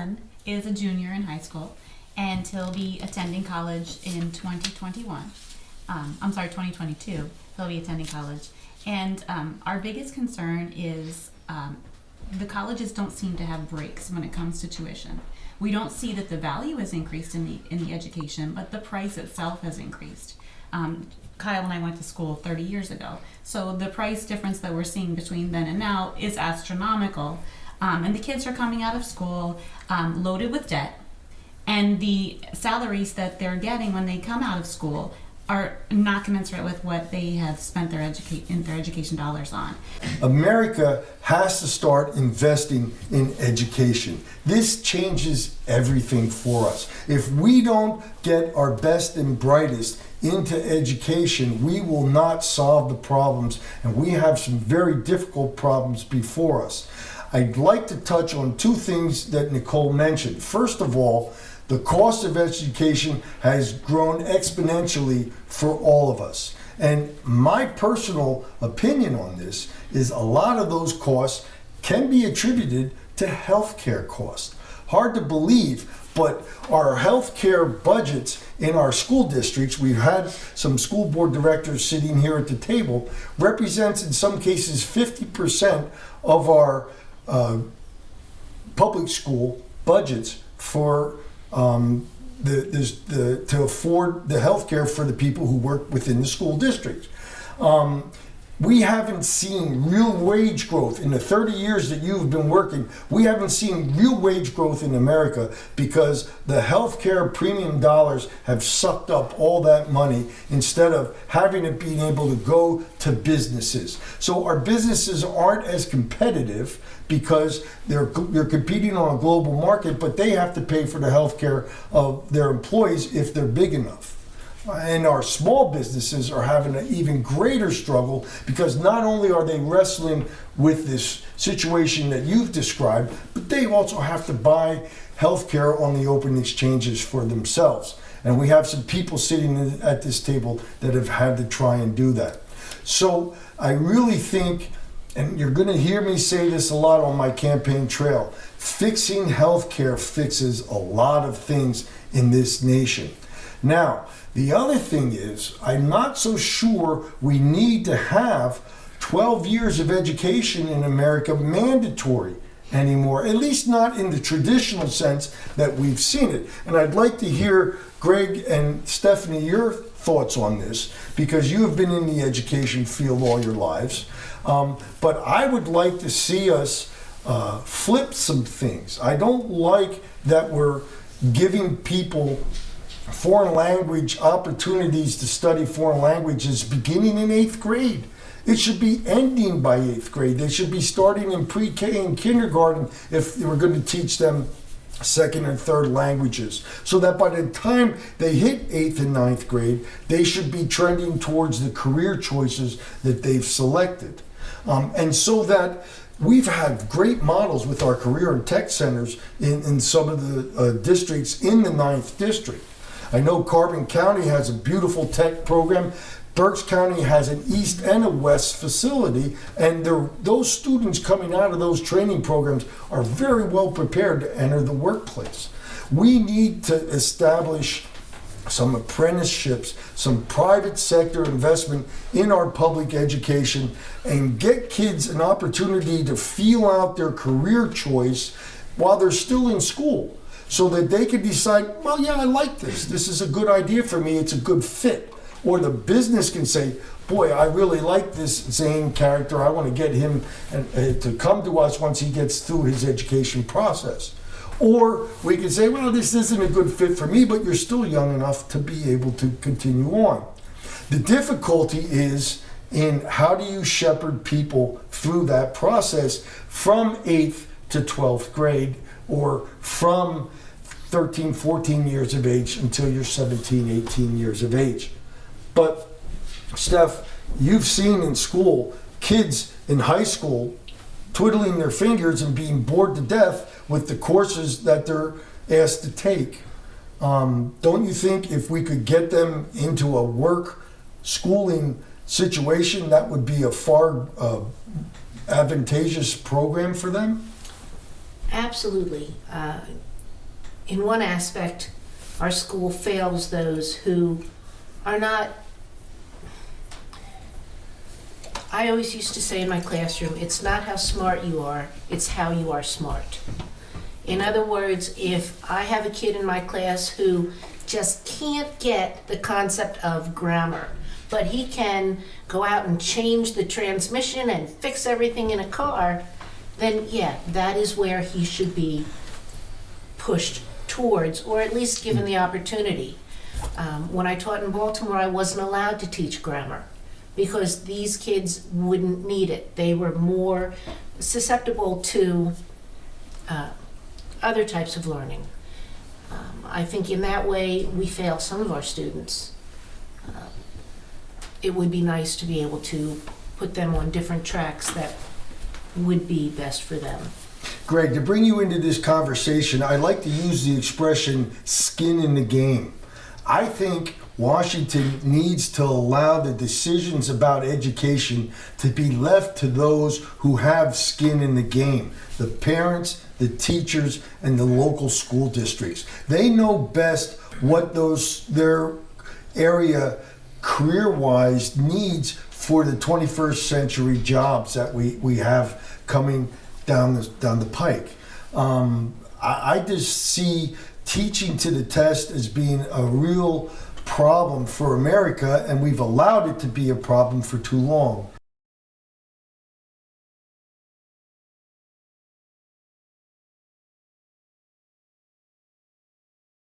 son is a junior in high school, and he'll be attending college in 2021. 2022. He'll be attending college. And our biggest concern is the colleges don't seem to have breaks when it comes to tuition. We don't see that the value has increased in the education, but the price itself has increased. Kyle and I went to school 30 years ago, so the price difference that we're seeing between then and now is astronomical. And the kids are coming out of school loaded with debt, and the salaries that they're getting when they come out of school are not commensurate with what they have spent their education dollars on. America has to start investing in education. This changes everything for us. If we don't get our best and brightest into education, we will not solve the problems, and we have some very difficult problems before us. I'd like to touch on two things that Nicole mentioned. First of all, the cost of education has grown exponentially for all of us. And my personal opinion on this is a lot of those costs can be attributed to healthcare costs. Hard to believe, but our healthcare budgets in our school districts, we've had some school board directors sitting here at the table, represents in some cases 50% of our public school budgets for to afford the health care for the people who work within the school district. We haven't seen real wage growth in the 30 years that you've been working. We haven't seen real wage growth in America because the healthcare premium dollars have sucked up all that money instead of having it being able to go to businesses. So our businesses aren't as competitive because they're competing on a global market, but they have to pay for the healthcare of their employees if they're big enough. And our small businesses are having an even greater struggle because not only are they wrestling with this situation that you've described, but they also have to buy healthcare on the open exchanges for themselves. And we have some people sitting at this table that have had to try and do that. So I really think, and you're going to hear me say this a lot on my campaign trail, fixing healthcare fixes a lot of things in this nation. Now, the other thing is, I'm not so sure we need to have 12 years of education in America mandatory anymore, at least not in the traditional sense that we've seen it. And I'd like to hear, Greg and Stephanie, your thoughts on this, because you have been in the education field all your lives. But I would like to see us flip some things. I don't like that we're giving people foreign language opportunities to study foreign languages beginning in 8th grade. It should be ending by 8th grade. They should be starting in pre-K and kindergarten if they were going to teach them second and third languages, so that by the time they hit 8th and 9th grade, they should be trending towards the career choices that they've selected. And so that we've had great models with our career and tech centers in some of the districts in the 9th district. I know Carbon County has a beautiful tech program. Berks County has an east and a west facility, and those students coming out of those training programs are very well prepared to enter the workplace. We need to establish some apprenticeships, some private sector investment in our public education, and get kids an opportunity to feel out their career choice while they're still in school, so that they can decide, well, yeah, I like this. This is a good idea for me. It's a good fit. Or the business can say, boy, I really like this Zane character. I want to get him to come to us once he gets through his education process. Or we can say, well, this isn't a good fit for me, but you're still young enough to be able to continue on. The difficulty is in how do you shepherd people through that process from 8th to 12th grade, or from 13, 14 years of age until you're 17, 18 years of age. But Steph, you've seen in school kids in high school twiddling their fingers and being bored to death with the courses that they're asked to take. Don't you think if we could get them into a work schooling situation, that would be a far advantageous program for them? Absolutely. in one aspect, our school fails those who are not. I always used to say in my classroom, it's not how smart you are, it's how you are smart. In other words, if I have a kid in my class who just can't get the concept of grammar, but he can go out and change the transmission and fix everything in a car, then yeah, that is where he should be pushed towards, or at least given the opportunity. When I taught in Baltimore, I wasn't allowed to teach grammar because these kids wouldn't need it. They were more susceptible to other types of learning. I think in that way we fail some of our students. It would be nice to be able to put them on different tracks that would be best for them. Greg, to bring you into this conversation, I like to use the expression skin in the game. I think Washington needs to allow the decisions about education to be left to those who have skin in the game, the parents, the teachers, and the local school districts. They know best what their area career-wise needs for the 21st century jobs that we have coming down the pike. I just see teaching to the test as being a real problem for America, and we've allowed it to be a problem for too long.